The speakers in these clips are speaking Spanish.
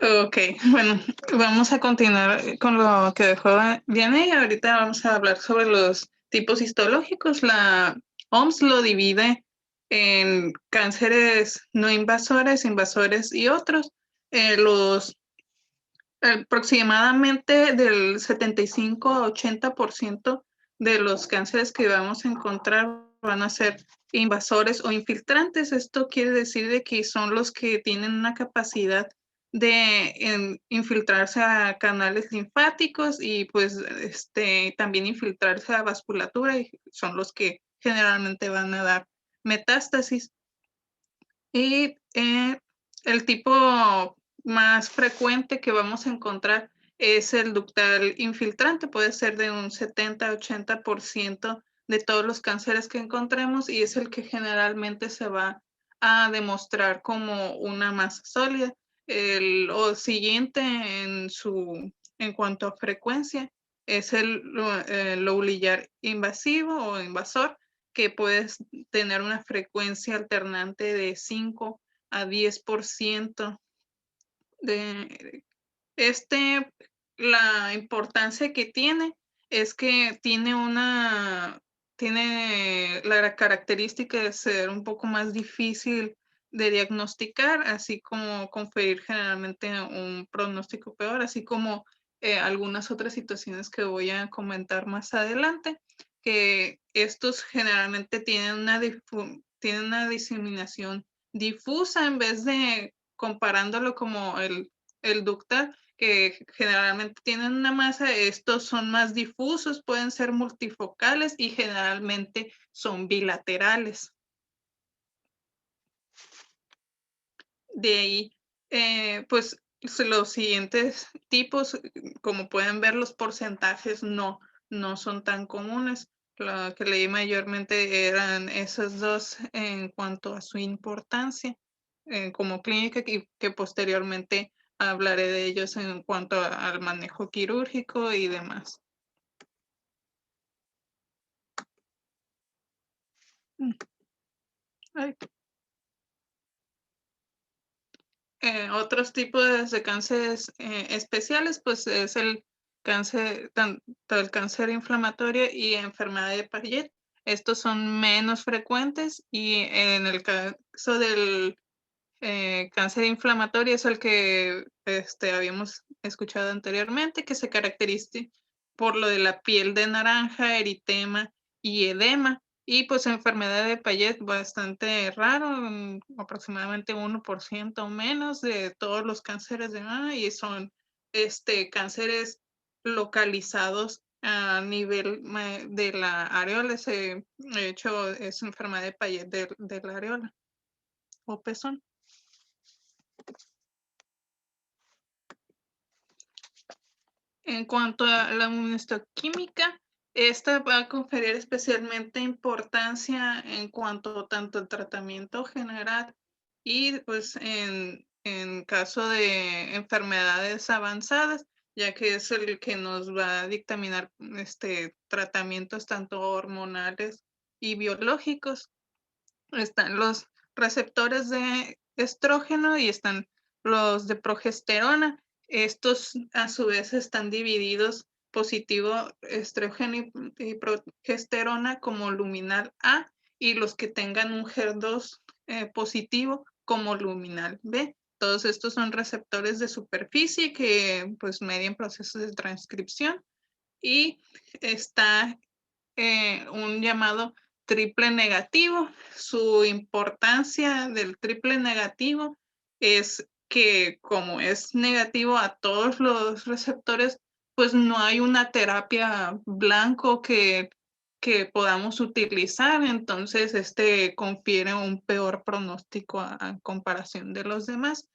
Ok, bueno, vamos a continuar con lo que dejó Diana y ahorita vamos a hablar sobre los tipos histológicos. La OMS lo divide en cánceres no invasores, invasores y otros. Los aproximadamente del 75 a 80% de los cánceres que vamos a encontrar van a ser invasores o infiltrantes. Esto quiere decir de que son los que tienen una capacidad de infiltrarse a canales linfáticos y pues también infiltrarse a vasculatura y son los que generalmente van a dar metástasis. Y el tipo más frecuente que vamos a encontrar es el ductal infiltrante, puede ser de un 70-80% de todos los cánceres que encontremos y es el que generalmente se va a demostrar como una masa sólida. Lo siguiente en cuanto a frecuencia es el lobulillar invasivo o invasor, que puedes tener una frecuencia alternante de 5 a 10% de la importancia que tiene es que tiene la característica de ser un poco más difícil de diagnosticar, así como conferir generalmente un pronóstico peor, así como algunas otras situaciones que voy a comentar más adelante, que estos generalmente tienen una diseminación difusa en vez de comparándolo como el ductal, que generalmente tienen una masa, estos son más difusos, pueden ser multifocales y generalmente son bilaterales. De ahí, pues los siguientes tipos, como pueden ver, los porcentajes no son tan comunes. Lo que leí mayormente eran esos dos en cuanto a su importancia como clínica y que posteriormente hablaré de ellos en cuanto al manejo quirúrgico y demás. Ay. Otros tipos de cánceres especiales, pues es el cáncer, tanto el cáncer inflamatorio y enfermedad de Paget. Estos son menos frecuentes y en el caso del cáncer inflamatorio es el que habíamos escuchado anteriormente, que se caracteriza por lo de la piel de naranja, eritema y edema. Y pues enfermedad de Payet bastante raro, aproximadamente 1% o menos de todos los cánceres de mama y son cánceres localizados a nivel de la areola. De hecho, es enfermedad de Payet de la areola o pezón. En cuanto a la inmunohistoquímica, esta va a conferir especialmente importancia en cuanto tanto al tratamiento general y pues en caso de enfermedades avanzadas, ya que es el que nos va a dictaminar tratamientos tanto hormonales y biológicos. Están los receptores de estrógeno y están los de progesterona. Estos a su vez están divididos positivo estrógeno y progesterona como luminal A y los que tengan un HER2 positivo como luminal B. Todos estos son receptores de superficie que pues median procesos de transcripción y está un llamado triple negativo. Su importancia del triple negativo es que como es negativo a todos los receptores, pues no hay una terapia blanco que podamos utilizar, entonces confiere un peor pronóstico a comparación de los demás.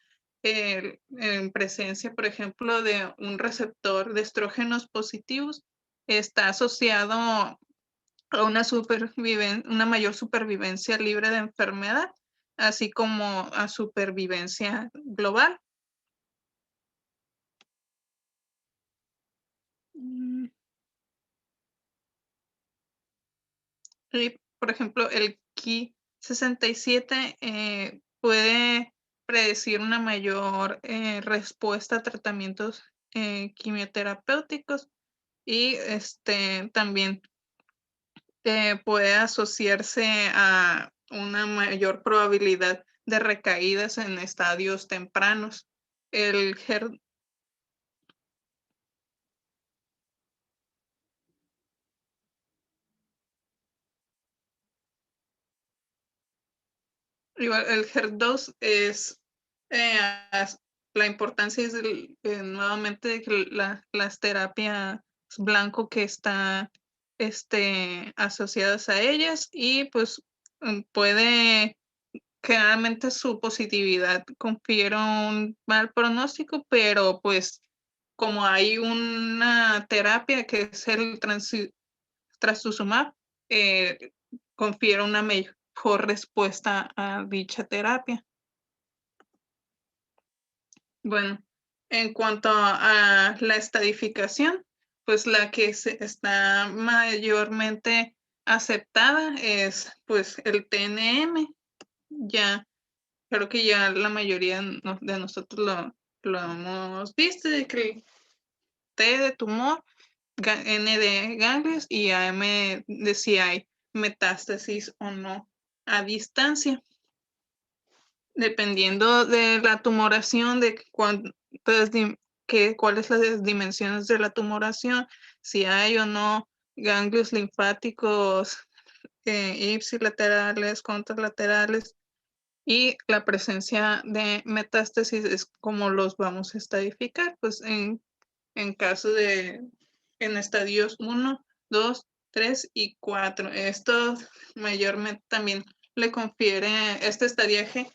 En presencia, por ejemplo, de un receptor de estrógenos positivos, está asociado a una mayor supervivencia libre de enfermedad, así como a supervivencia global. Y, por ejemplo, el Ki 67 puede predecir una mayor respuesta a tratamientos quimioterapéuticos y también puede asociarse a una mayor probabilidad de recaídas en estadios tempranos. El igual, el HER2 es eh, la importancia es nuevamente de que las terapias blanco que están asociadas a ellas y pues puede generalmente su positividad confiere un mal pronóstico, pero pues como hay una terapia que es el trastuzumab, eh, confiere una mejor respuesta a dicha terapia. Bueno, en cuanto a la estadificación, pues la que está mayormente aceptada es pues el TNM. Ya creo que ya la mayoría de nosotros lo hemos visto, de que el T de tumor, N de ganglios y AM de si hay metástasis o no a distancia. Dependiendo de la tumoración, de cuántas, cuáles las dimensiones de la tumoración, si hay o no ganglios linfáticos ipsilaterales, contralaterales, y la presencia de metástasis es como los vamos a estadificar, pues en caso de, en estadios 1, 2, 3 y 4. Esto mayormente también le confiere, este estadiaje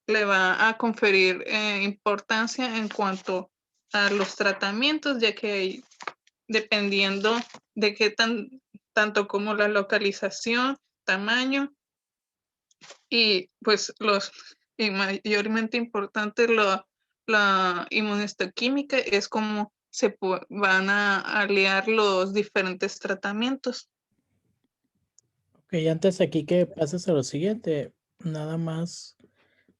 le va a conferir importancia en cuanto a los tratamientos, ya que dependiendo de qué tanto como la localización, tamaño y pues y mayormente importante la inmunohistoquímica es como se van a aliar los diferentes tratamientos. Ok, antes aquí que pases a lo siguiente, nada más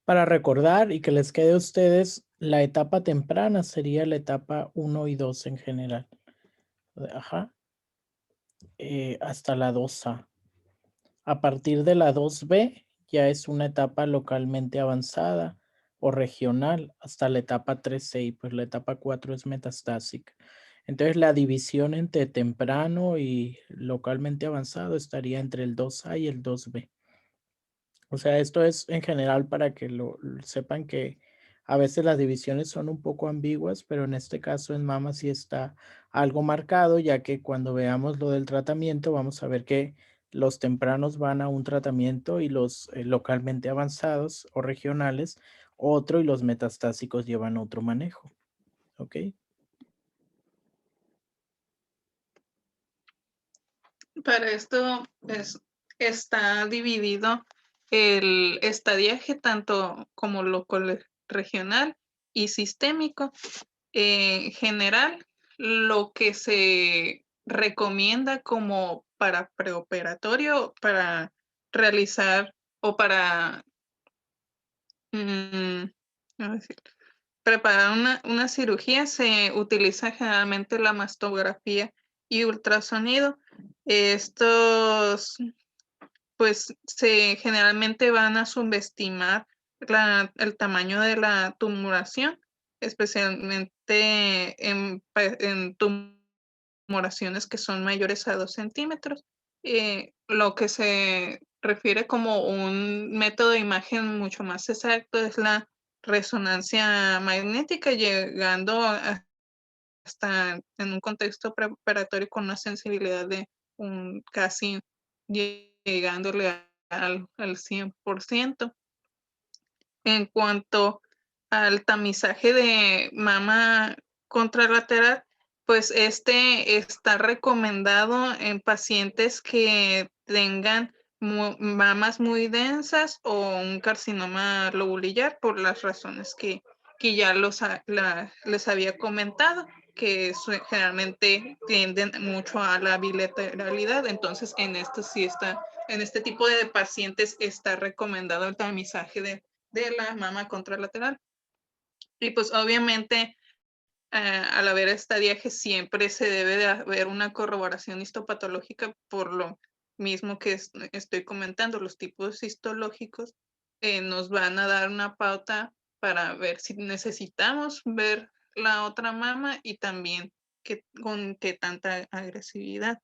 para recordar y que les quede a ustedes, la etapa temprana sería la etapa 1 y 2 en general. Ajá. Hasta la 2A. A partir de la 2B ya es una etapa localmente avanzada o regional hasta la etapa 3C y pues la etapa 4 es metastásica. Entonces la división entre temprano y localmente avanzado estaría entre el 2A y el 2B. O sea, esto es en general para que sepan que a veces las divisiones son un poco ambiguas, pero en este caso en mama sí está algo marcado, ya que cuando veamos lo del tratamiento vamos a ver que los tempranos van a un tratamiento y los localmente avanzados o regionales otro y los metastásicos llevan otro manejo. ¿Ok? Para esto está dividido el estadiaje tanto como local, regional y sistémico. En general, lo que se recomienda como para preoperatorio, para realizar o para preparar una cirugía, se utiliza generalmente la mastografía y ultrasonido. Estos pues generalmente van a subestimar el tamaño de la tumoración, especialmente en tumoraciones que son mayores a 2 centímetros. Lo que se refiere como un método de imagen mucho más exacto es la resonancia magnética, llegando hasta en un contexto preparatorio con una sensibilidad de casi llegándole al 100%. En cuanto al tamizaje de mama contralateral, pues está recomendado en pacientes que tengan mamas muy densas o un carcinoma lobulillar por las razones que ya les había comentado, que generalmente tienden mucho a la bilateralidad. Entonces, en este tipo de pacientes está recomendado el tamizaje de de la mama contralateral. Y pues obviamente al haber estadiaje siempre se debe de haber una corroboración histopatológica por lo mismo que estoy comentando. Los tipos histológicos nos van a dar una pauta para ver si necesitamos ver la otra mama y también con qué tanta agresividad.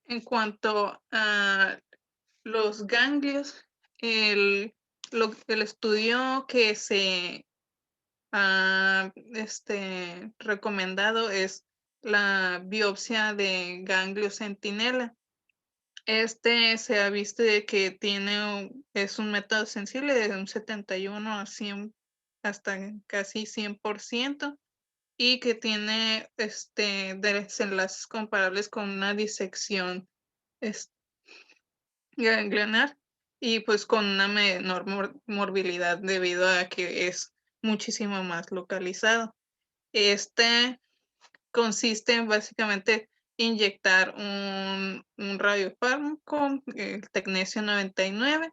En cuanto a los ganglios, el estudio que se ha recomendado es la biopsia de ganglio centinela. Se ha visto de que es un método sensible de un 71 a 100 hasta casi 100% y que tiene desenlaces comparables con una disección ganglionar y pues con una menor morbilidad debido a que es muchísimo más localizado. Consiste en básicamente inyectar un radiofármaco, el tecnesio 99,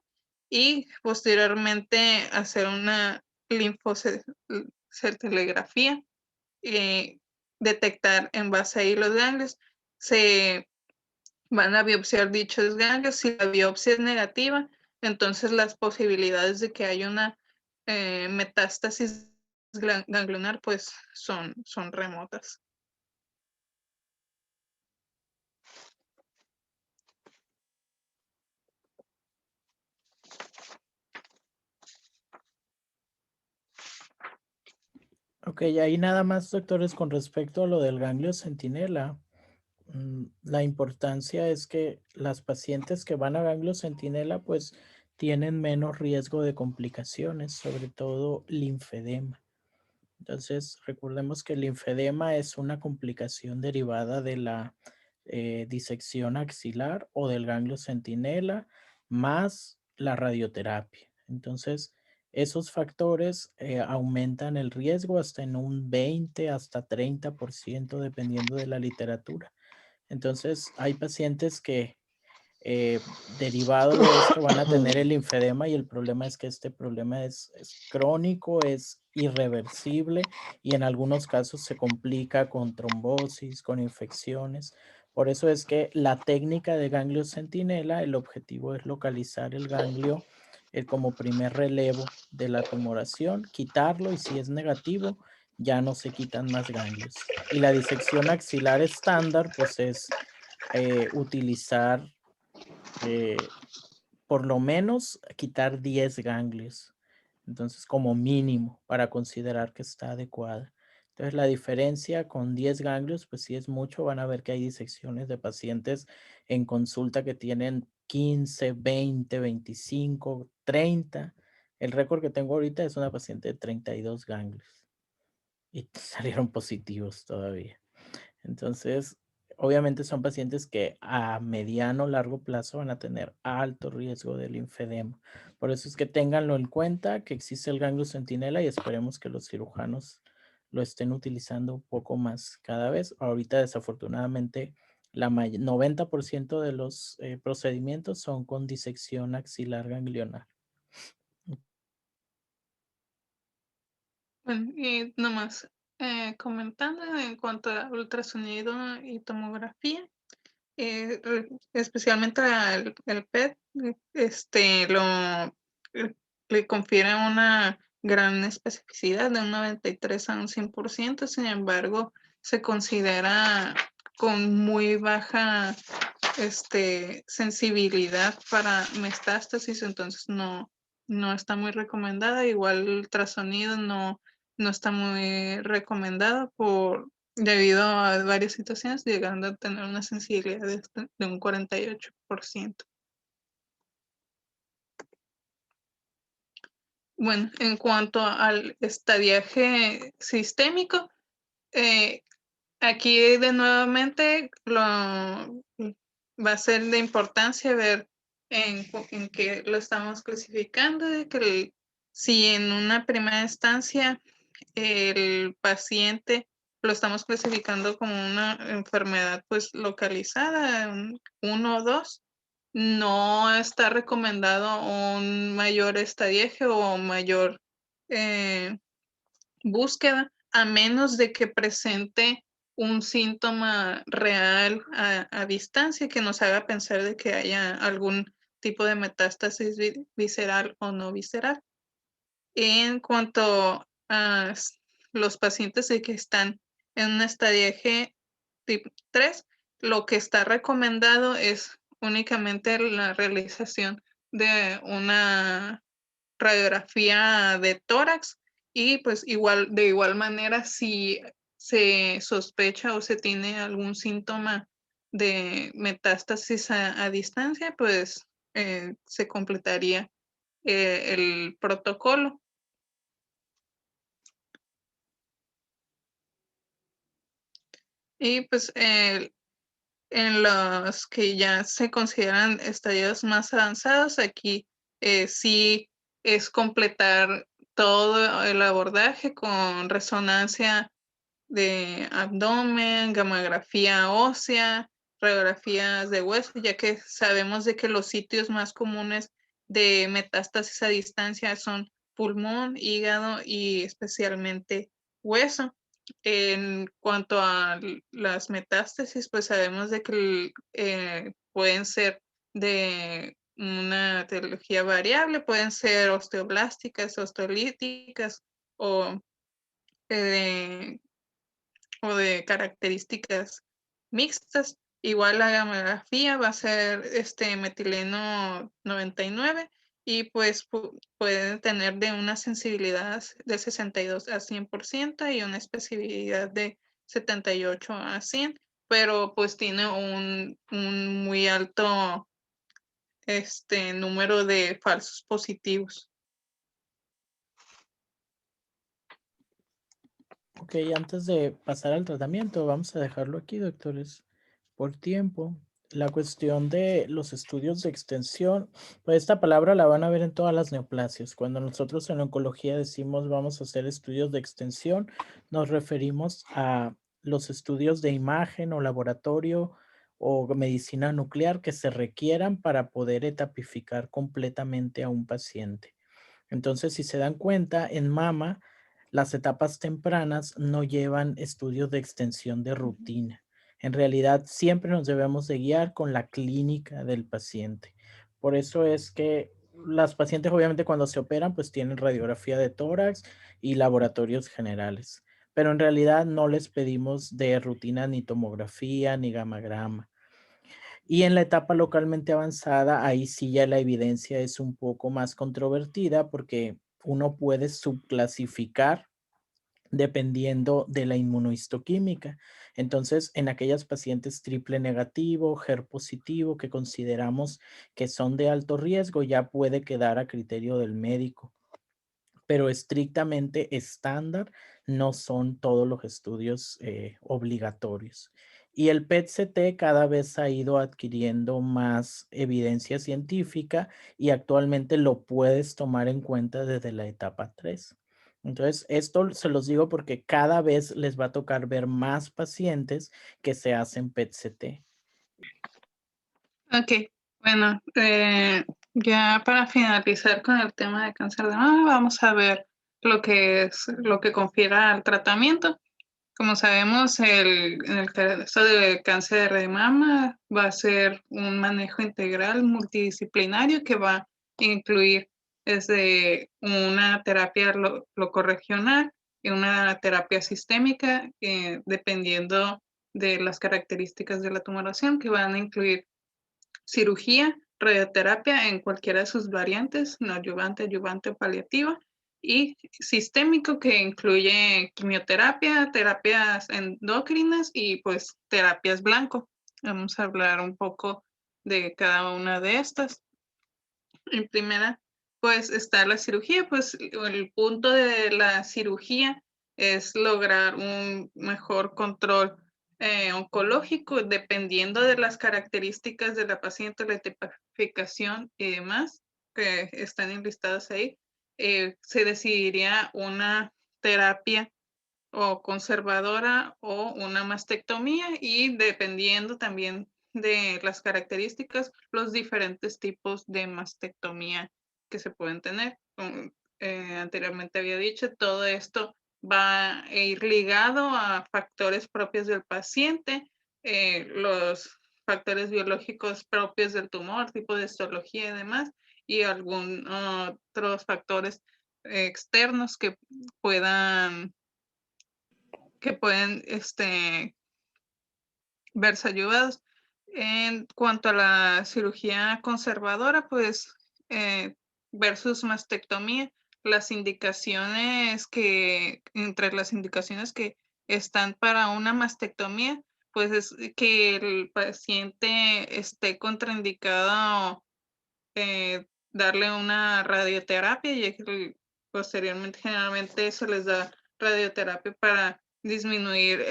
y posteriormente hacer una linfocintigrafía, detectar en base ahí los ganglios. Se van a biopsiar dichos ganglios. Si la biopsia es negativa, entonces las posibilidades de que haya una metástasis ganglionar pues son remotas. Ok, ahí nada más, doctores, con respecto a lo del ganglio centinela. La importancia es que las pacientes que van a ganglio centinela pues tienen menos riesgo de complicaciones, sobre todo linfedema. Entonces, recordemos que el linfedema es una complicación derivada de la disección axilar o del ganglio centinela más la radioterapia. Entonces, esos factores aumentan el riesgo hasta en un 20 hasta 30% dependiendo de la literatura. Entonces, hay pacientes que derivado de esto van a tener el linfedema y el problema es que este problema es crónico, es irreversible y en algunos casos se complica con trombosis, con infecciones. Por eso es que la técnica de ganglio centinela, el objetivo es localizar el ganglio como primer relevo de la tumoración, quitarlo y si es negativo, ya no se quitan más ganglios. Y la disección axilar estándar, pues es utilizar por lo menos quitar 10 ganglios. Entonces, como mínimo para considerar que está adecuada. Entonces, la diferencia con 10 ganglios, pues sí es mucho. Van a ver que hay disecciones de pacientes en consulta que tienen 15, 20, 25, 30. El récord que tengo ahorita es una paciente de 32 ganglios. Y salieron positivos todavía. Entonces, obviamente son pacientes que a mediano o largo plazo van a tener alto riesgo de linfedema. Por eso es que ténganlo en cuenta que existe el ganglio centinela y esperemos que los cirujanos lo estén utilizando un poco más cada vez. Ahorita desafortunadamente la 90% de los procedimientos son con disección axilar ganglionar. Bueno, y nomás comentando en cuanto a ultrasonido y tomografía, especialmente el PET, le confiere una gran especificidad de un 93 a un 100%. Sin embargo, se considera con muy baja sensibilidad para metástasis, entonces no está muy recomendada. Igual el ultrasonido no está muy recomendado debido a varias situaciones, llegando a tener una sensibilidad de un 48%. Bueno, en cuanto al estadiaje sistémico, aquí de nuevamente va a ser de importancia ver en qué lo estamos clasificando, de que si en una primera instancia el paciente lo estamos clasificando como una enfermedad pues localizada, 1 o 2, no está recomendado un mayor estadiaje o mayor búsqueda, a menos de que presente un síntoma real a distancia que nos haga pensar de que haya algún tipo de metástasis visceral o no visceral. En cuanto a los pacientes de que están en un estadiaje tipo 3, lo que está recomendado es únicamente la realización de una radiografía de tórax y pues de igual manera si se sospecha o se tiene algún síntoma de metástasis a distancia, pues se completaría el protocolo. Y pues en los que ya se consideran estadios más avanzados, aquí sí es completar todo el abordaje con resonancia de abdomen, gamografía ósea, radiografías de hueso, ya que sabemos de que los sitios más comunes de metástasis a distancia son pulmón, hígado y especialmente hueso. En cuanto a las metástasis, pues sabemos de que pueden ser de una etiología variable, pueden ser osteoblásticas, osteolíticas o de características mixtas. Igual la gamografía va a ser metileno 99 y pues puede tener de una sensibilidad de 62 a 100% y una especificidad de 78 a 100, pero pues tiene un muy alto número de falsos positivos. Ok, antes de pasar al tratamiento, vamos a dejarlo aquí, doctores, por tiempo. La cuestión de los estudios de extensión, pues esta palabra la van a ver en todas las neoplasias. Cuando nosotros en oncología decimos vamos a hacer estudios de extensión, nos referimos a los estudios de imagen o laboratorio o medicina nuclear que se requieran para poder etapificar completamente a un paciente. Entonces, si se dan cuenta, en mama, las etapas tempranas no llevan estudios de extensión de rutina. En realidad, siempre nos debemos de guiar con la clínica del paciente. Por eso es que las pacientes, obviamente, cuando se operan, pues tienen radiografía de tórax y laboratorios generales. Pero en realidad no les pedimos de rutina ni tomografía ni gamagrama. Y en la etapa localmente avanzada, ahí sí ya la evidencia es un poco más controvertida porque uno puede subclasificar dependiendo de la inmunohistoquímica. Entonces, en aquellas pacientes triple negativo, HER positivo, que consideramos que son de alto riesgo, ya puede quedar a criterio del médico, pero estrictamente estándar no son todos los estudios obligatorios. Y el PET-CT cada vez ha ido adquiriendo más evidencia científica y actualmente lo puedes tomar en cuenta desde la etapa 3. Entonces, esto se los digo porque cada vez les va a tocar ver más pacientes que se hacen PET-CT. Ok, bueno, ya para finalizar con el tema de cáncer de mama, vamos a ver lo que confiere al tratamiento. Como sabemos, en el caso de cáncer de mama va a ser un manejo integral multidisciplinario que va a incluir desde una terapia locorregional y una terapia sistémica, dependiendo de las características de la tumoración, que van a incluir cirugía, radioterapia en cualquiera de sus variantes, no adyuvante, adyuvante o paliativa, y sistémico que incluye quimioterapia, terapias endocrinas y pues terapias blanco. Vamos a hablar un poco de cada una de estas. En primera, pues está la cirugía, pues el punto de la cirugía es lograr un mejor control oncológico dependiendo de las características de la paciente, la tipificación y demás que están enlistadas ahí. Se decidiría una terapia o conservadora o una mastectomía, y dependiendo también de las características, los diferentes tipos de mastectomía que se pueden tener. Como anteriormente había dicho, todo esto va a ir ligado a factores propios del paciente, los factores biológicos propios del tumor, tipo de histología y demás, y algunos otros factores externos puedan que pueden verse ayudados. En cuanto a la cirugía conservadora, pues versus mastectomía, entre las indicaciones que están para una mastectomía, pues es que el paciente esté contraindicado darle una radioterapia, y posteriormente generalmente se les da radioterapia para disminuir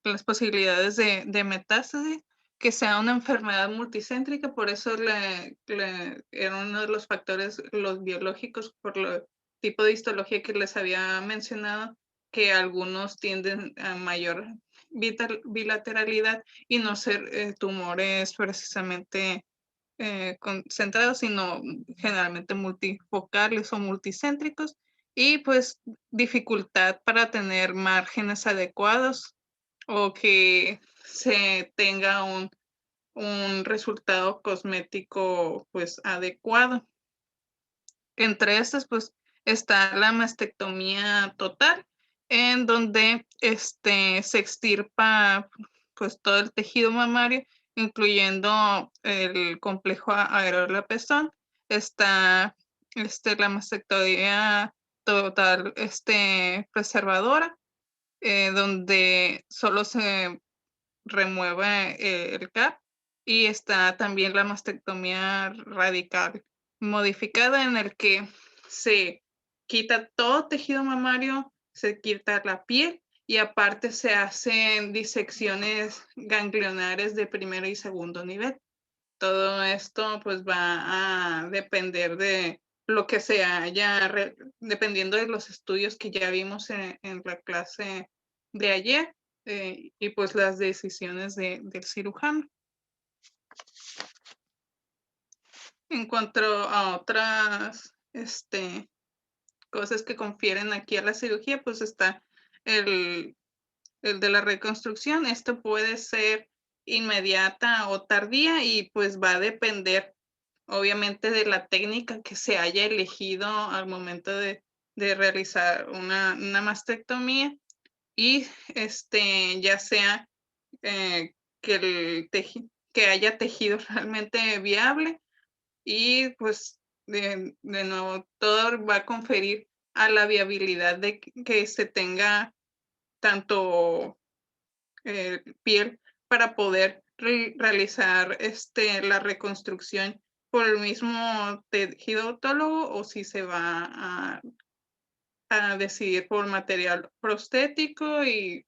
las posibilidades de metástasis, que sea una enfermedad multicéntrica. Por eso era uno de los factores, los biológicos, por el tipo de histología que les había mencionado, que algunos tienden a mayor bilateralidad y no ser tumores precisamente concentrados, sino generalmente multifocales o multicéntricos, y pues dificultad para tener márgenes adecuados o que se tenga un resultado cosmético pues adecuado. Entre estas pues está la mastectomía total, en donde se extirpa pues todo el tejido mamario, incluyendo el complejo areola pezón. Está la mastectomía total preservadora, donde solo se remueve el CAP, y está también la mastectomía radical modificada, en el que se quita todo tejido mamario, se quita la piel, y aparte se hacen disecciones ganglionares de primero y segundo nivel. Todo esto pues va a depender de lo que se haya, dependiendo de los estudios que ya vimos en la clase de ayer, y pues las decisiones del cirujano. En cuanto a otras cosas que confieren aquí a la cirugía, pues está el de la reconstrucción. Esto puede ser inmediata o tardía, y pues va a depender obviamente de la técnica que se haya elegido al momento de realizar una mastectomía, y ya sea que que haya tejido realmente viable, y pues de nuevo todo va a conferir a la viabilidad de que se tenga tanto piel para poder realizar la reconstrucción por el mismo tejido autólogo, o si se va a decidir por material prostético, y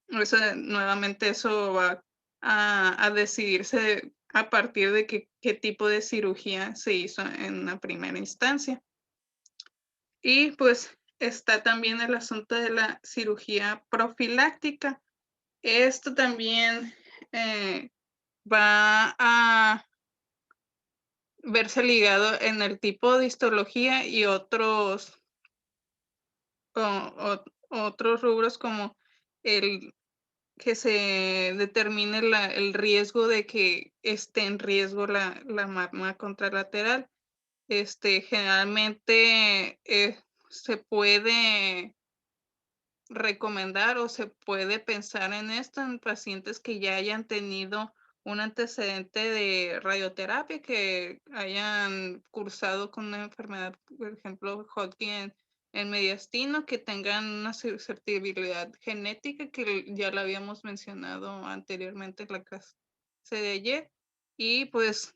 nuevamente eso va a decidirse a partir de qué tipo de cirugía se hizo en una primera instancia. Y pues está también el asunto de la cirugía profiláctica. Esto también va a verse ligado en el tipo de histología y otros rubros, como el que se determine el riesgo de que esté en riesgo la mama contralateral. Generalmente se puede recomendar o se puede pensar en esto en pacientes que ya hayan tenido un antecedente de radioterapia, que hayan cursado con una enfermedad, por ejemplo, Hodgkin en mediastino, que tengan una susceptibilidad genética, que ya la habíamos mencionado anteriormente en la clase de ayer, y pues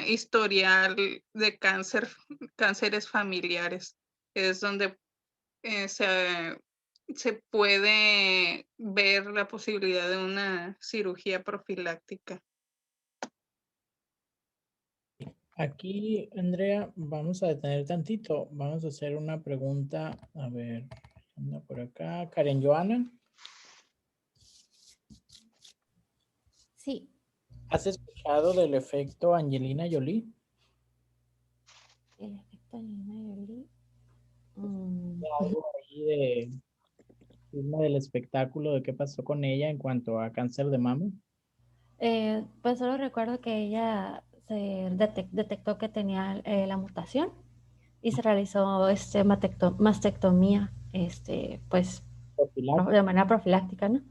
historial de cánceres familiares, es donde se puede ver la posibilidad de una cirugía profiláctica. Aquí, Andrea, vamos a detener tantito. Vamos a hacer una pregunta. A ver, anda por acá. Karen Joana, Sí, ¿has escuchado del efecto Angelina Jolie? el efecto Angelina Jolie. Algo ahí de chisme del espectáculo de qué pasó con ella en cuanto a cáncer de mama. Pues solo recuerdo que ella se detectó que tenía la mutación y se realizó mastectomía, pues Profiláctica. de manera profiláctica, ¿no?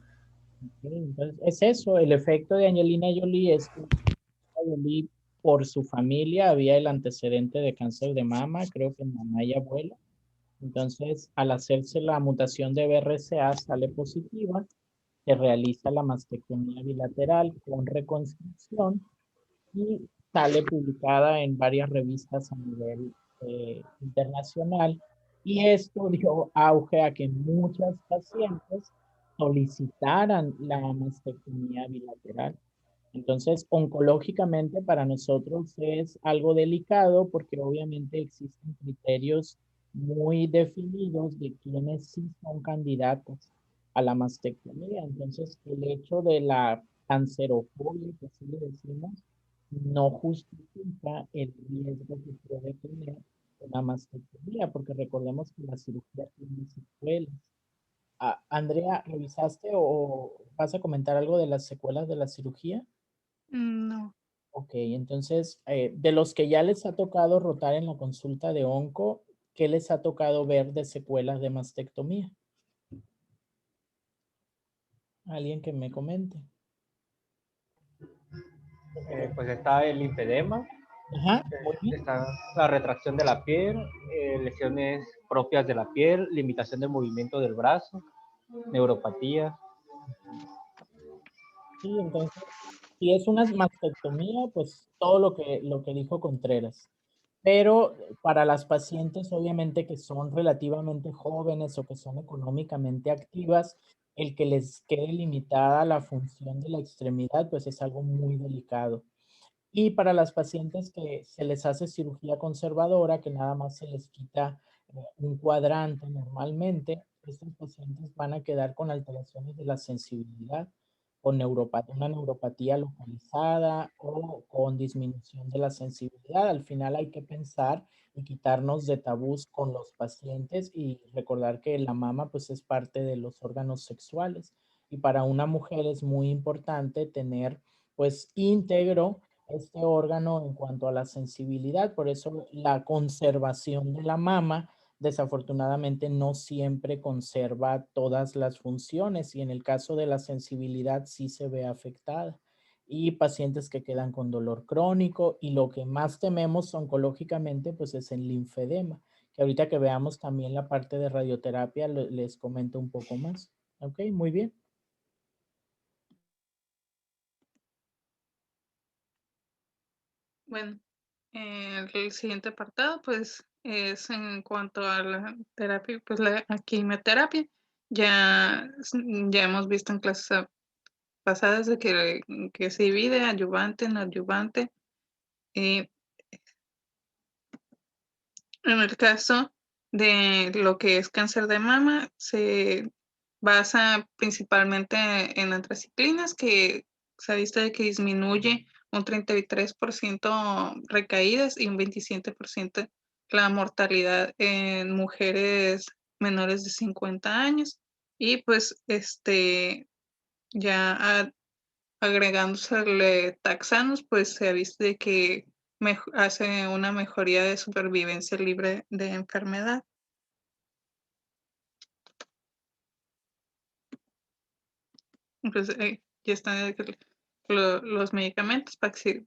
Entonces, es eso, el efecto de Angelina Jolie es que Angelina Jolie, por su familia, había el antecedente de cáncer de mama, creo que en mamá y abuela. Entonces, al hacerse la mutación de BRCA sale positiva, se realiza la mastectomía bilateral con reconstrucción y sale publicada en varias revistas a nivel internacional. Y esto dio auge a que muchas pacientes solicitaran la mastectomía bilateral. Entonces, oncológicamente para nosotros es algo delicado porque obviamente existen criterios muy definidos de quienes sí son candidatos a la mastectomía. Entonces, el hecho de la cancerofobia, que así le decimos, no justifica el riesgo que puede tener una mastectomía, porque recordemos que la cirugía tiene secuelas. Andrea, ¿revisaste o vas a comentar algo de las secuelas de la cirugía? No. Ok, entonces, de los que ya les ha tocado rotar en la consulta de onco, ¿qué les ha tocado ver de secuelas de mastectomía? Alguien que me comente. Pues está el linfedema, Ajá, muy bien. está la retracción de la piel, lesiones propias de la piel, limitación de movimiento del brazo, neuropatía. Sí, entonces, si es una mastectomía, pues todo lo que dijo Contreras. Pero para las pacientes, obviamente, que son relativamente jóvenes o que son económicamente activas, el que les quede limitada la función de la extremidad, pues es algo muy delicado. Y para las pacientes que se les hace cirugía conservadora, que nada más se les quita un cuadrante normalmente, estos pacientes van a quedar con alteraciones de la sensibilidad, con una neuropatía localizada o con disminución de la sensibilidad. Al final hay que pensar y quitarnos de tabús con los pacientes y recordar que la mama pues es parte de los órganos sexuales y para una mujer es muy importante tener pues íntegro este órgano en cuanto a la sensibilidad. Por eso la conservación de la mama desafortunadamente no siempre conserva todas las funciones y en el caso de la sensibilidad sí se ve afectada. Y pacientes que quedan con dolor crónico y lo que más tememos oncológicamente pues es el linfedema, que ahorita que veamos también la parte de radioterapia les comento un poco más. Ok, muy bien. Bueno, el siguiente apartado, pues, es en cuanto a la terapia, pues la quimioterapia. Ya hemos visto en clases pasadas de que se divide adyuvante en adyuvante. Eh, en el caso de lo que es cáncer de mama, se basa principalmente en antraciclinas, que se ha visto de que disminuye un 33% recaídas y un 27% la mortalidad en mujeres menores de 50 años. Y pues ya agregándosele taxanos, pues se ha visto de que hace una mejoría de supervivencia libre de enfermedad. Entonces, ya están los medicamentos, Pactel,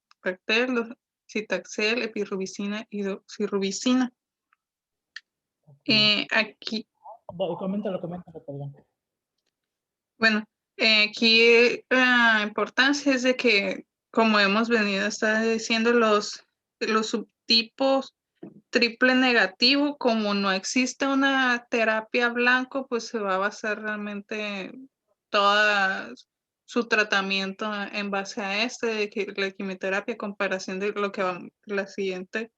Citaxel, epirubicina y doxirubicina. Okay. Aquí, Coméntalo, perdón. bueno, aquí la importancia es de que, como hemos venido a estar diciendo, los subtipos triple negativo, como no existe una terapia blanco, pues se va a basar realmente todas su tratamiento en base a la quimioterapia, comparación de lo que va, la siguiente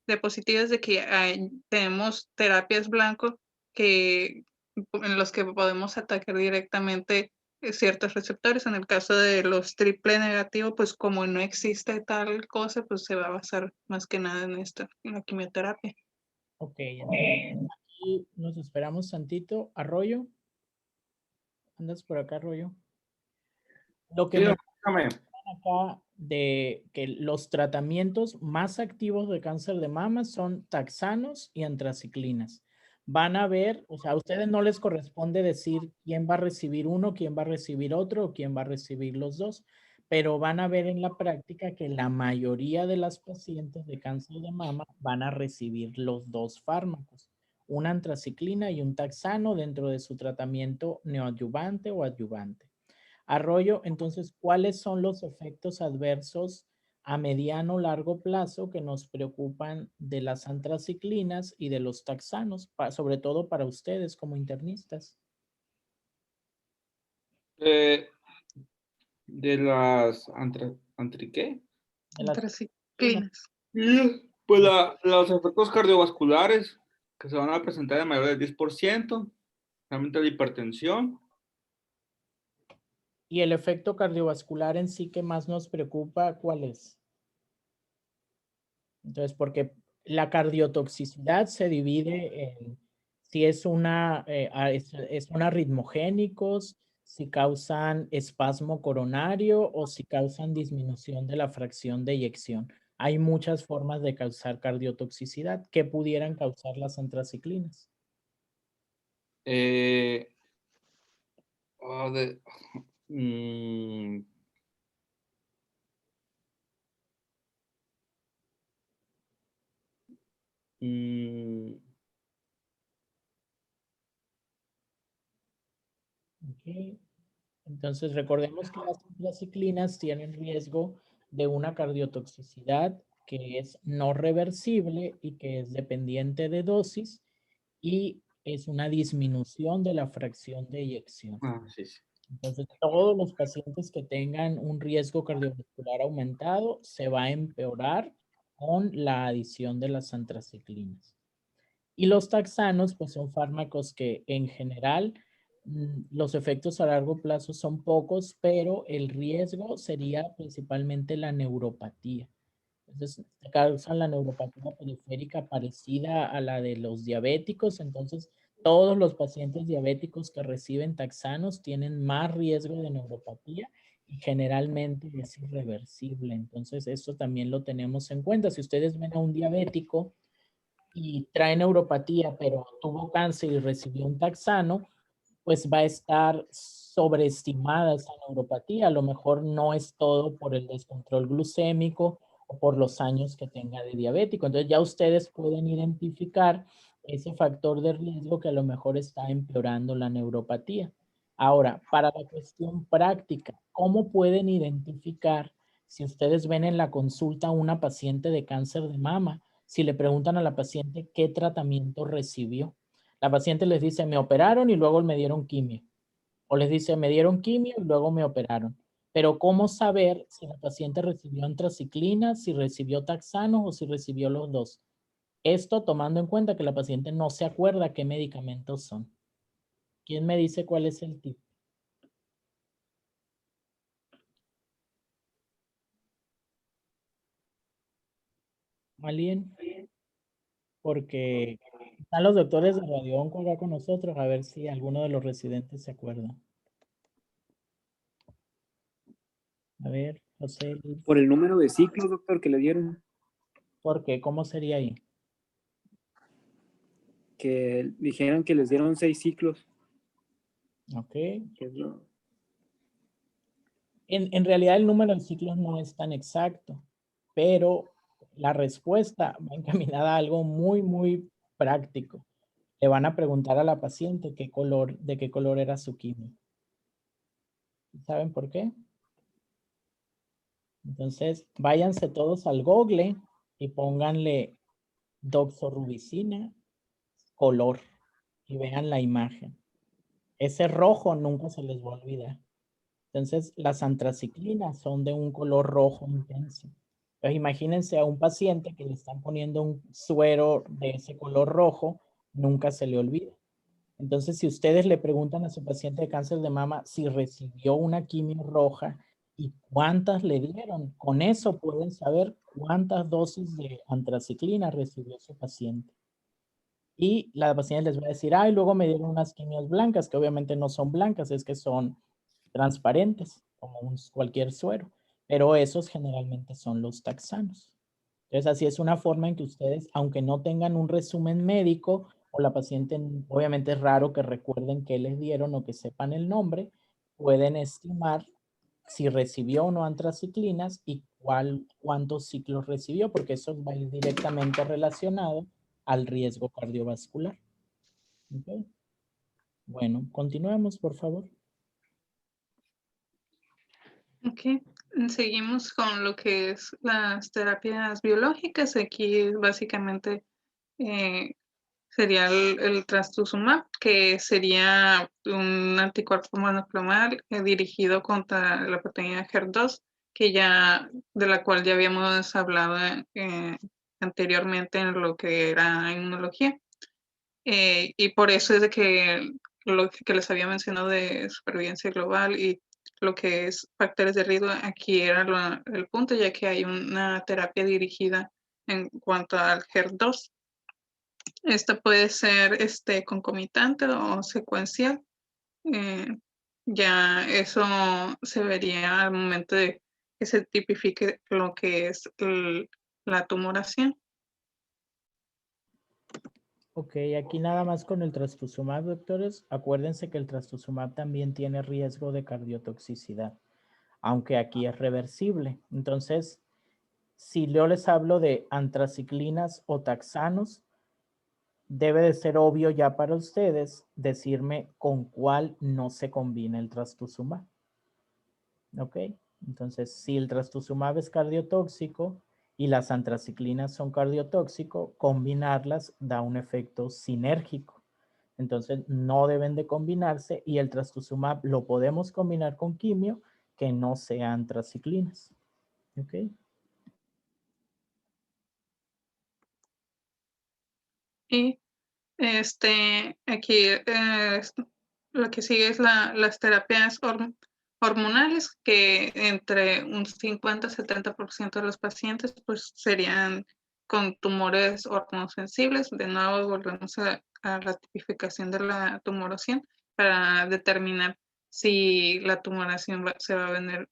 diapositiva es de que tenemos terapias blanco en los que podemos atacar directamente ciertos receptores. En el caso de los triple negativos, pues como no existe tal cosa, pues se va a basar más que nada en la quimioterapia. Ok, entonces aquí nos esperamos tantito. Arroyo, ¿andas por acá, Arroyo? Lo que Sí, me dígame. acá de que los tratamientos más activos de cáncer de mama son taxanos y antraciclinas. Van a ver, o sea, a ustedes no les corresponde decir quién va a recibir uno, quién va a recibir otro o quién va a recibir los dos, pero van a ver en la práctica que la mayoría de las pacientes de cáncer de mama van a recibir los dos fármacos, una antraciclina y un taxano dentro de su tratamiento neoadyuvante o adyuvante. Arroyo, entonces, ¿cuáles son los efectos adversos a mediano o largo plazo que nos preocupan de las antraciclinas y de los taxanos, sobre todo para ustedes como internistas? De las ¿qué? De las Antraciclinas. Pues los efectos cardiovasculares que se van a presentar de mayor del 10%, realmente la hipertensión. y el efecto cardiovascular en sí que más nos preocupa, ¿cuál es? Entonces, porque la cardiotoxicidad se divide en si es son arritmogénicos, si causan espasmo coronario o si causan disminución de la fracción de eyección. Hay muchas formas de causar cardiotoxicidad que pudieran causar las antraciclinas. Eh, ah, de- mm, mm, Ok. Entonces, recordemos que las antraciclinas tienen riesgo de una cardiotoxicidad que es no reversible y que es dependiente de dosis y es una disminución de la fracción de eyección. sí, sí. Entonces, todos los pacientes que tengan un riesgo cardiovascular aumentado se va a empeorar con la adición de las antraciclinas. Y los taxanos, pues son fármacos que en general los efectos a largo plazo son pocos, pero el riesgo sería principalmente la neuropatía. Entonces, causan la neuropatía periférica parecida a la de los diabéticos. Entonces, todos los pacientes diabéticos que reciben taxanos tienen más riesgo de neuropatía y generalmente es irreversible. Entonces, esto también lo tenemos en cuenta. Si ustedes ven a un diabético y trae neuropatía, pero tuvo cáncer y recibió un taxano, pues va a estar sobreestimada esa neuropatía. A lo mejor no es todo por el descontrol glucémico o por los años que tenga de diabético. Entonces ya ustedes pueden identificar ese factor de riesgo que a lo mejor está empeorando la neuropatía. Ahora, para la cuestión práctica, ¿cómo pueden identificar si ustedes ven en la consulta a una paciente de cáncer de mama? Si le preguntan a la paciente qué tratamiento recibió. La paciente les dice, me operaron y luego me dieron quimio. O les dice, me dieron quimio y luego me operaron. Pero ¿cómo saber si la paciente recibió antraciclina, si recibió taxanos o si recibió los dos? Esto tomando en cuenta que la paciente no se acuerda qué medicamentos son. ¿Quién me dice cuál es el tip? ¿Alguien? Porque están los doctores de radioonco acá con nosotros, a ver si alguno de los residentes se acuerda. A ver, José Luis. Por el número de ciclos, doctor, que le dieron, ¿Por qué? ¿Cómo sería ahí? que dijeron que les dieron 6 ciclos. Ok. Que es lo- En realidad el número de ciclos no es tan exacto, pero la respuesta va encaminada a algo muy, muy práctico. Le van a preguntar a la paciente de qué color era su quimio. ¿Saben por qué? Entonces, váyanse todos al Google y pónganle doxorubicina color y vean la imagen. Ese rojo nunca se les va a olvidar. Entonces, las antraciclinas son de un color rojo intenso. Entonces, imagínense a un paciente que le están poniendo un suero de ese color rojo, nunca se le olvida. Entonces, si ustedes le preguntan a su paciente de cáncer de mama si recibió una quimio roja y cuántas le dieron, con eso pueden saber cuántas dosis de antraciclina recibió su paciente. Y la paciente les va a decir, ay, luego me dieron unas quimios blancas, que obviamente no son blancas, es que son transparentes, como cualquier suero. Pero esos generalmente son los taxanos. Entonces, así es una forma en que ustedes, aunque no tengan un resumen médico, o la paciente, obviamente es raro que recuerden qué les dieron o que sepan el nombre, pueden estimar si recibió o no antraciclinas y cuántos ciclos recibió, porque eso va a ir directamente relacionado al riesgo cardiovascular. ¿Okay? Bueno, continuemos, por favor. Ok, seguimos con lo que es las terapias biológicas. Aquí básicamente sería el trastuzumab, que sería un anticuerpo monoclonal dirigido contra la proteína HER2, de la cual ya habíamos hablado anteriormente en lo que era inmunología. Y por eso es de que lo que les había mencionado de supervivencia global y lo que es factores de riesgo, aquí era el punto, ya que hay una terapia dirigida en cuanto al HER2. Esta puede ser concomitante o secuencial. eh, ya eso se vería al momento de que se tipifique lo que es la tumoración. Ok, aquí nada más con el trastuzumab, doctores. Acuérdense que el trastuzumab también tiene riesgo de cardiotoxicidad, aunque aquí es reversible. Entonces, si yo les hablo de antraciclinas o taxanos, debe de ser obvio ya para ustedes decirme con cuál no se combina el trastuzumab. ¿Ok? Entonces, si el trastuzumab es cardiotóxico y las antraciclinas son cardiotóxico, combinarlas da un efecto sinérgico. Entonces, no deben de combinarse y el trastuzumab lo podemos combinar con quimio que no sean antraciclinas. ¿Ok? Y aquí lo que sigue es las terapias hormonales, que entre un 50-70% de los pacientes pues serían con tumores hormonosensibles. De nuevo volvemos a la tipificación de la tumoración para determinar si la tumoración se va a ver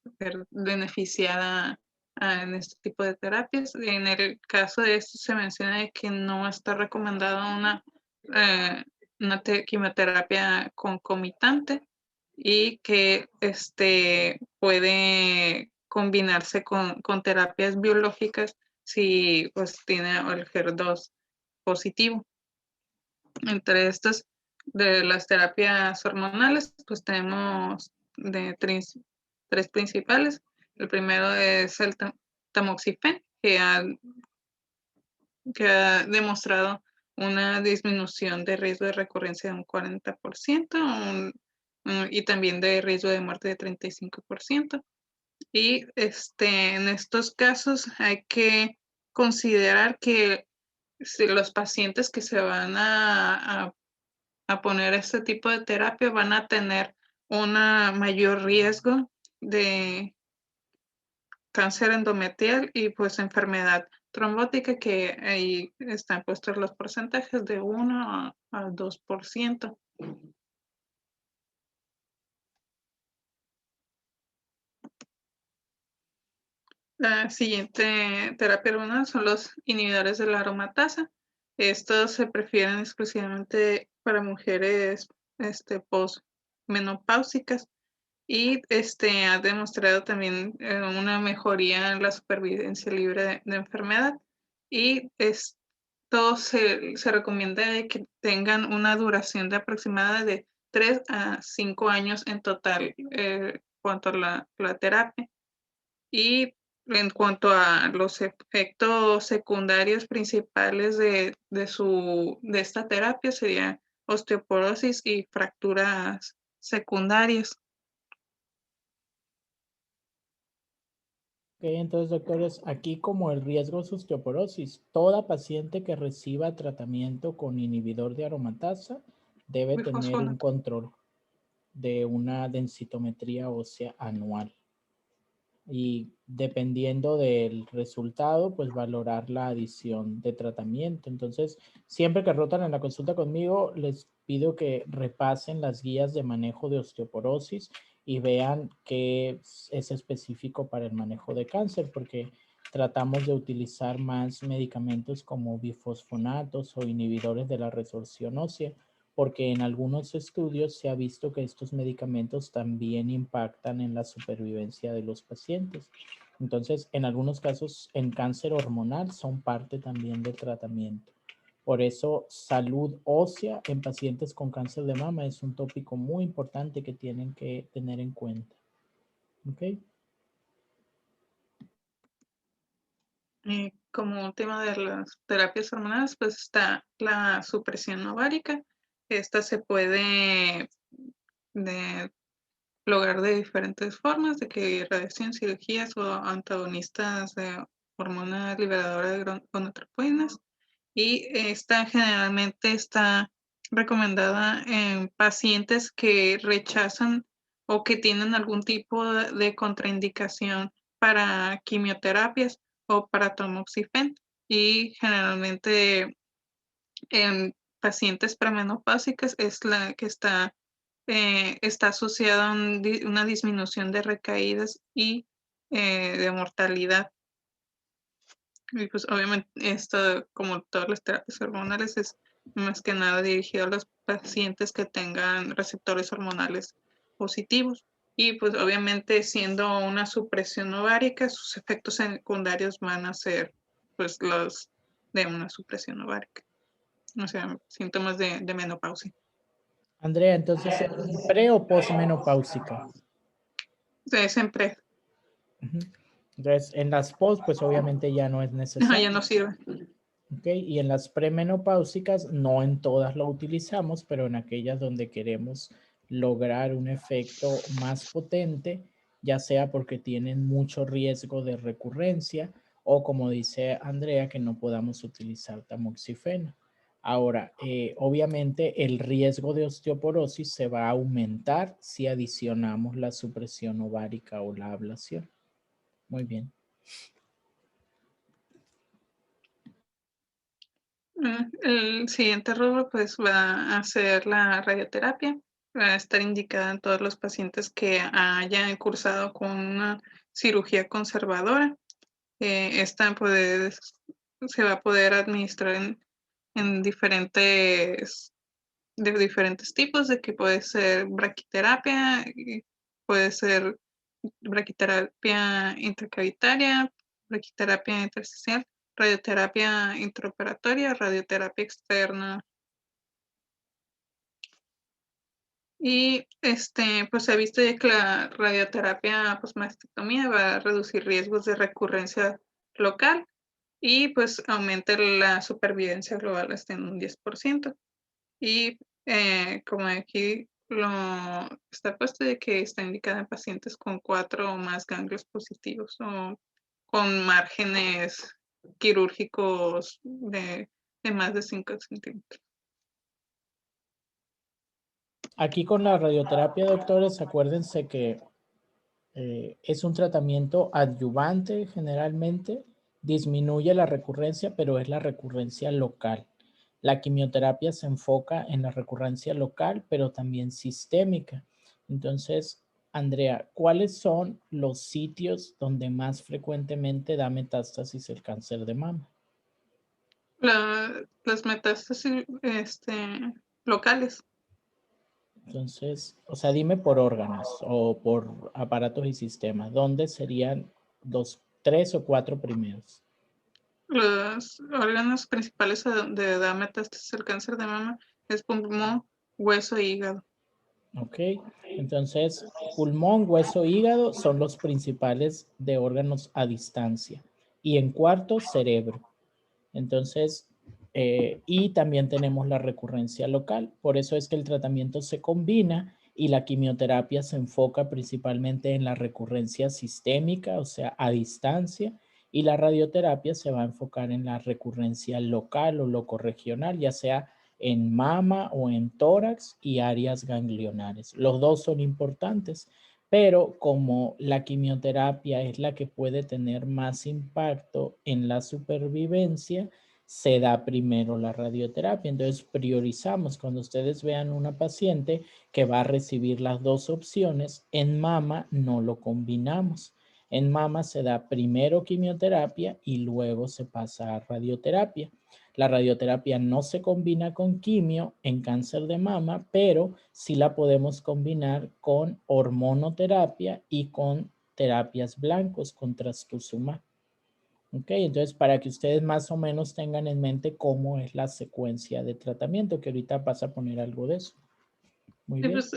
beneficiada en este tipo de terapias. En el caso de esto se menciona que no está recomendada una quimioterapia concomitante y que puede combinarse con terapias biológicas si pues tiene el HER2 positivo. Entre estas de las terapias hormonales, pues tenemos tres principales. El primero es el tamoxifen, que ha demostrado una disminución de riesgo de recurrencia de un 40% y también de riesgo de muerte de 35%. Y en estos casos hay que considerar que si los pacientes que se van a poner este tipo de terapia van a tener un mayor riesgo de cáncer endometrial y pues enfermedad trombótica, que ahí están puestos los porcentajes de 1 al 2%. La siguiente terapia hormonal son los inhibidores de la aromatasa. Estos se prefieren exclusivamente para mujeres postmenopáusicas y ha demostrado también una mejoría en la supervivencia libre de enfermedad. Y esto se recomienda de que tengan una duración de aproximada de 3 a 5 años en total cuanto a la terapia. Y en cuanto a los efectos secundarios principales de esta terapia sería osteoporosis y fracturas secundarias. Ok, entonces, doctores, aquí como el riesgo de osteoporosis, toda paciente que reciba tratamiento con inhibidor de aromatasa debe tener un Bifosfonato. control de una densitometría ósea anual. Y dependiendo del resultado, pues valorar la adición de tratamiento. Entonces, siempre que rotan en la consulta conmigo, les pido que repasen las guías de manejo de osteoporosis y vean qué es específico para el manejo de cáncer, porque tratamos de utilizar más medicamentos como bifosfonatos o inhibidores de la resorción ósea, porque en algunos estudios se ha visto que estos medicamentos también impactan en la supervivencia de los pacientes. Entonces, en algunos casos, en cáncer hormonal son parte también del tratamiento. Por eso, salud ósea en pacientes con cáncer de mama es un tópico muy importante que tienen que tener en cuenta. ¿Ok? Como tema de las terapias hormonales, pues está la supresión ovárica. Esta se puede lograr de diferentes formas, de que radiación, cirugías o antagonistas de hormona liberadora de gonadotropinas. Y esta generalmente está recomendada en pacientes que rechazan o que tienen algún tipo de contraindicación para quimioterapias o para tamoxifen, y generalmente en pacientes premenopáusicas es la que está asociada a una disminución de recaídas y de mortalidad. Y pues obviamente esto, como todas las terapias hormonales, es más que nada dirigido a los pacientes que tengan receptores hormonales positivos. Y pues obviamente siendo una supresión ovárica, sus efectos secundarios van a ser pues los de una supresión ovárica. O sea, síntomas de menopausia. Andrea, entonces, ¿es pre o posmenopáusica? Siempre, Ujú. Entonces, en las post, pues obviamente ya no es no, necesario. ya no sirve. ¿Ok? Y en las premenopáusicas, no en todas lo utilizamos, pero en aquellas donde queremos lograr un efecto más potente, ya sea porque tienen mucho riesgo de recurrencia o como dice Andrea, que no podamos utilizar tamoxifeno. Ahora, obviamente el riesgo de osteoporosis se va a aumentar si adicionamos la supresión ovárica o la ablación. Muy bien. El siguiente rubro pues va a ser la radioterapia. Va a estar indicada en todos los pacientes que hayan cursado con una cirugía conservadora. Esta se va a poder administrar en de diferentes tipos, de que puede ser braquiterapia, puede ser braquiterapia intracavitaria, braquiterapia intersticial, radioterapia intraoperatoria, radioterapia externa. Y pues se ha visto ya que la radioterapia postmastectomía va a reducir riesgos de recurrencia local y pues aumenta la supervivencia global hasta en un 10%. Y como aquí lo está puesto de que está indicada en pacientes con 4 o más ganglios positivos o con márgenes quirúrgicos de más de 5 centímetros. Aquí con la radioterapia, doctores, acuérdense que es un tratamiento adyuvante generalmente, disminuye la recurrencia, pero es la recurrencia local. La quimioterapia se enfoca en la recurrencia local, pero también sistémica. Entonces, Andrea, ¿cuáles son los sitios donde más frecuentemente da metástasis el cáncer de mama? Las metástasis locales. Entonces, o sea, dime por órganos o por aparatos y sistemas, ¿dónde serían los 3 o 4 primeros? Los órganos principales a donde da metástasis el cáncer de mama es pulmón, hueso e hígado. Ok, entonces pulmón, hueso, hígado son los principales de órganos a distancia. Y en cuarto, cerebro. Entonces, y también tenemos la recurrencia local. Por eso es que el tratamiento se combina y la quimioterapia se enfoca principalmente en la recurrencia sistémica, o sea, a distancia, y la radioterapia se va a enfocar en la recurrencia local o locorregional, ya sea en mama o en tórax y áreas ganglionares. Los dos son importantes, pero como la quimioterapia es la que puede tener más impacto en la supervivencia, se da primero la radioterapia. Entonces priorizamos cuando ustedes vean una paciente que va a recibir las dos opciones. En mama no lo combinamos. En mama se da primero quimioterapia y luego se pasa a radioterapia. La radioterapia no se combina con quimio en cáncer de mama, pero sí la podemos combinar con hormonoterapia y con terapias blancos, con trastuzumab. Ok, entonces para que ustedes más o menos tengan en mente cómo es la secuencia de tratamiento, que ahorita vas a poner algo de eso. Muy Sí, bien. pues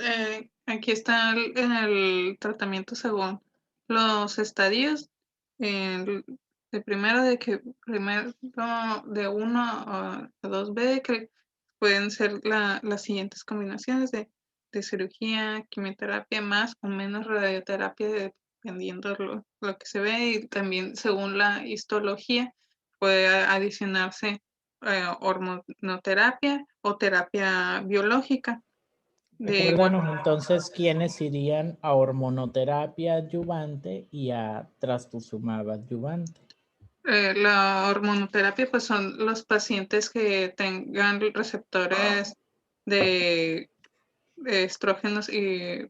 aquí está el tratamiento según los estadios. El primero de que primero de 1 a 2B, que pueden ser las siguientes combinaciones de cirugía, quimioterapia más o menos radioterapia, dependiendo lo que se ve, y también según la histología puede adicionarse hormonoterapia o terapia biológica. De igual, Recuérdanos entonces quiénes irían a hormonoterapia adyuvante y a trastuzumab adyuvante. la hormonoterapia pues son los pacientes que tengan receptores de estrógenos y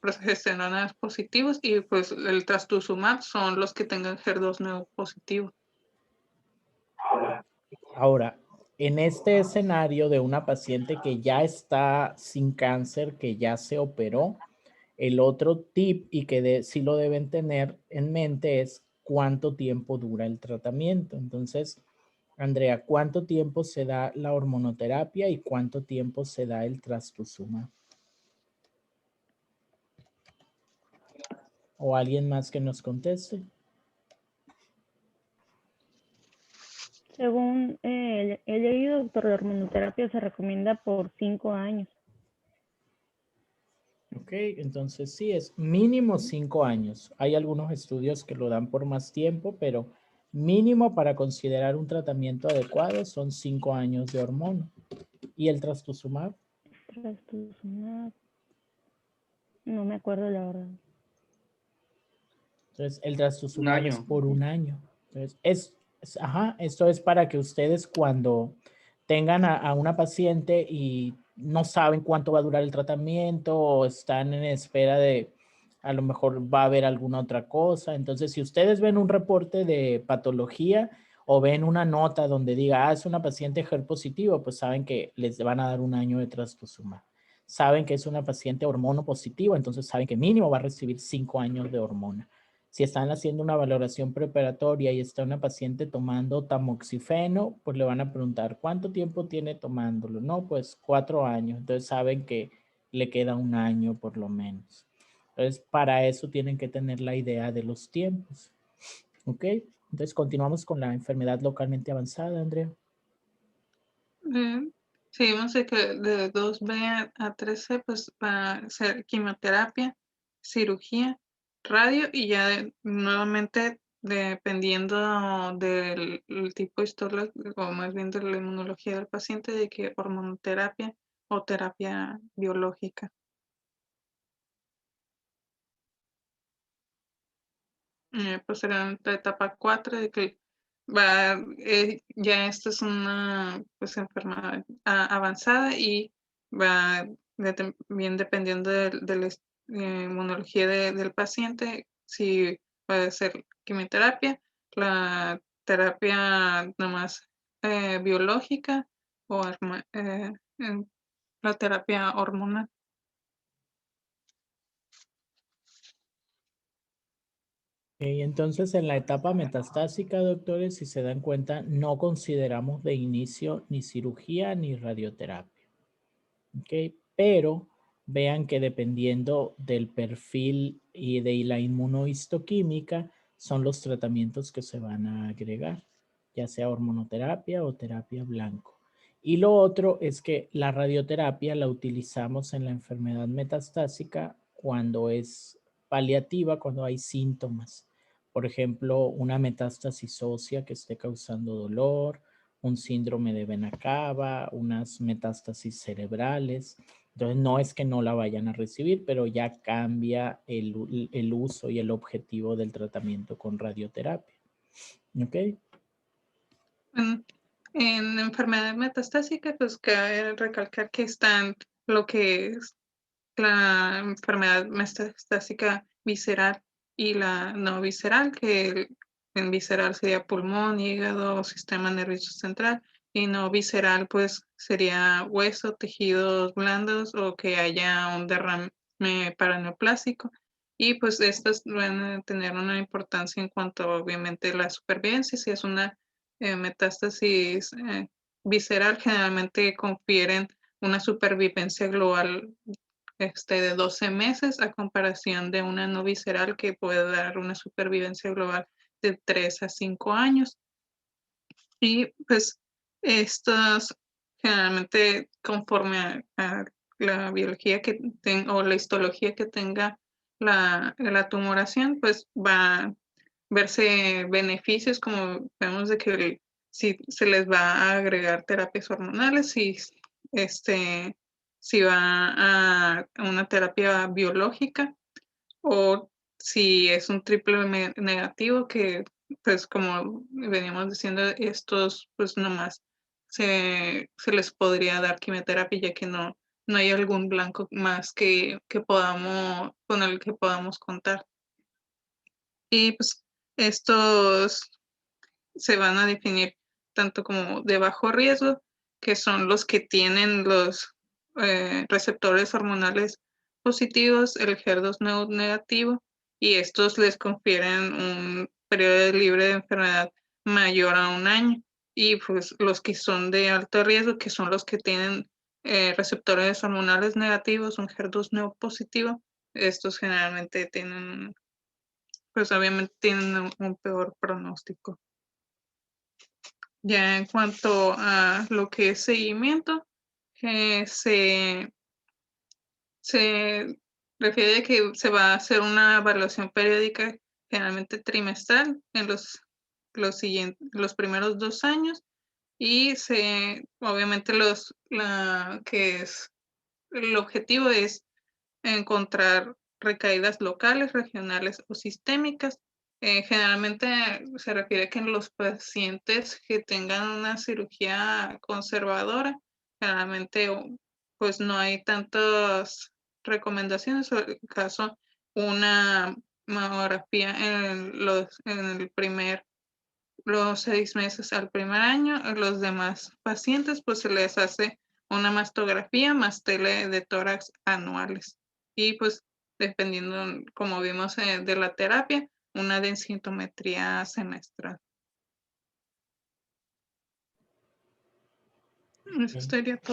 progesteronas positivos, y pues el trastuzumab son los que tengan HER2 positivo. Ahora, en este escenario de una paciente que ya está sin cáncer, que ya se operó, el otro tip y que sí lo deben tener en mente es cuánto tiempo dura el tratamiento. Entonces, Andrea, ¿cuánto tiempo se da la hormonoterapia y cuánto tiempo se da el trastuzumab? ¿O alguien más que nos conteste? Según he leído, doctor, la hormonoterapia se recomienda por 5 años. Ok, entonces sí, es mínimo 5 años. Hay algunos estudios que lo dan por más tiempo, pero mínimo para considerar un tratamiento adecuado son 5 años de hormona. ¿Y el trastuzumab? Trastuzumab, no me acuerdo la verdad. Entonces, el Un trastuzumab es año. por un año. Entonces, esto es para que ustedes cuando tengan a una paciente y no saben cuánto va a durar el tratamiento o están en espera de, a lo mejor va a haber alguna otra cosa. Entonces, si ustedes ven un reporte de patología o ven una nota donde diga, es una paciente HER positivo, pues saben que les van a dar un año de trastuzumab. Saben que es una paciente hormono positivo, entonces saben que mínimo va a recibir 5 años de hormona. Si están haciendo una valoración preparatoria y está una paciente tomando tamoxifeno, pues le van a preguntar, ¿cuánto tiempo tiene tomándolo? No, pues 4 años. Entonces saben que le queda un año por lo menos. Entonces, para eso tienen que tener la idea de los tiempos. ¿Ok? Entonces, continuamos con la enfermedad localmente avanzada, Andrea. Seguimos de que de 2B a 3C pues va a ser quimioterapia, cirugía, radio, y ya nuevamente dependiendo del tipo histológico, o más bien de la inmunología del paciente, de que hormonoterapia o terapia biológica. Posteriormente la etapa 4 de que ya esta es una pues enfermedad avanzada, y va bien dependiendo de la inmunología del paciente, si va a ser quimioterapia, la terapia nomás biológica o la terapia hormonal. Entonces, en la etapa metastásica, doctores, si se dan cuenta, no consideramos de inicio ni cirugía ni radioterapia. ¿Ok? Pero vean que dependiendo del perfil y de la inmunohistoquímica, son los tratamientos que se van a agregar, ya sea hormonoterapia o terapia blanco. Y lo otro es que la radioterapia la utilizamos en la enfermedad metastásica cuando es paliativa, cuando hay síntomas. Por ejemplo, una metástasis ósea que esté causando dolor, un síndrome de vena cava, unas metástasis cerebrales. Entonces, no es que no la vayan a recibir, pero ya cambia el uso y el objetivo del tratamiento con radioterapia. ¿Ok? En enfermedad metastásica, pues cabe recalcar que están lo que es la enfermedad metastásica visceral y la no visceral, que en visceral sería pulmón, hígado, sistema nervioso central, y no visceral pues sería hueso, tejidos blandos o que haya un derrame paraneoplásico. Y pues estas van a tener una importancia en cuanto obviamente a la supervivencia. Si es una metástasis visceral, generalmente confieren una supervivencia global de 12 meses a comparación de una no visceral que puede dar una supervivencia global de 3 a 5 años. Y pues estos generalmente conforme a la biología que tenga o la histología que tenga la tumoración, pues va a verse beneficios como vemos de que si se les va a agregar terapias hormonales, si va a una terapia biológica o si es un triple negativo que pues como veníamos diciendo, estos pues nomás se les podría dar quimioterapia ya que no hay algún blanco más con el que podamos contar. Y pues estos se van a definir tanto como de bajo riesgo, que son los que tienen los receptores hormonales positivos, el HER2 negativo, y estos les confieren un periodo libre de enfermedad mayor a 1 año. Y pues los que son de alto riesgo, que son los que tienen receptores hormonales negativos, un HER2 positivo, estos generalmente tienen, pues obviamente tienen un peor pronóstico. Ya en cuanto a lo que es seguimiento, se refiere a que se va a hacer una evaluación periódica, generalmente trimestral, en los primeros 2 años, y obviamente el objetivo es encontrar recaídas locales, regionales o sistémicas. Generalmente se refiere que en los pacientes que tengan una cirugía conservadora, generalmente pues no hay tantas recomendaciones, o en el caso una mamografía los 6 meses al primer año. A los demás pacientes pues se les hace una mastografía más tele de tórax anuales. Y pues dependiendo, como vimos de la terapia, una densitometría semestral. Eso sería todo.